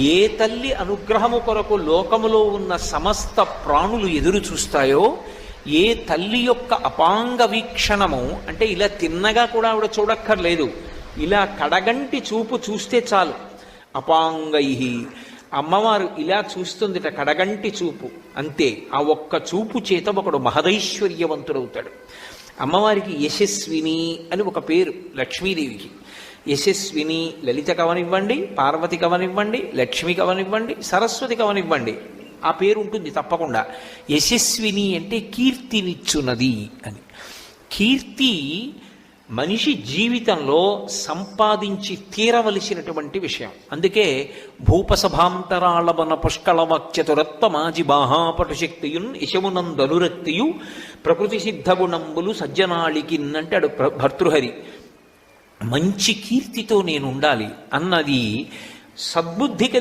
ఏ తల్లి అనుగ్రహము కొరకు లోకములో ఉన్న సమస్త ప్రాణులు ఎదురు చూస్తాయో, ఏ తల్లి యొక్క అపాంగ వీక్షణము అంటే ఇలా తిన్నగా కూడా ఆవిడ చూడక్కర్లేదు, ఇలా కడగంటి చూపు చూస్తే చాలు. అపాంగై అమ్మవారు ఇలా చూస్తుందిట, కడగంటి చూపు అంతే. ఆ ఒక్క చూపు చేత ఒకడు మహదైశ్వర్యవంతుడవుతాడు. అమ్మవారికి యశస్విని అని ఒక పేరు లక్ష్మీదేవికి. యశస్విని లలిత కవనివ్వండి, పార్వతి కవనివ్వండి, లక్ష్మి కవనివ్వండి, సరస్వతి కవనివ్వండి, ఆ పేరు ఉంటుంది తప్పకుండా. యశస్విని అంటే కీర్తినిచ్చున్నది అని. కీర్తి మనిషి జీవితంలో సంపాదించి తీరవలసినటువంటి విషయం. అందుకే భూపసభాంతరాళవన పుష్కళవాక్యతురత్వమాజి బాహాపటుశక్తియున్ యశమునందనురక్తియు ప్రకృతి సిద్ధగుణంబులు సజ్జనాళికిన్ అంటాడు భర్తృహరి. మంచి కీర్తితో నేను ఉండాలి అన్నది సద్బుద్ధి కలిగి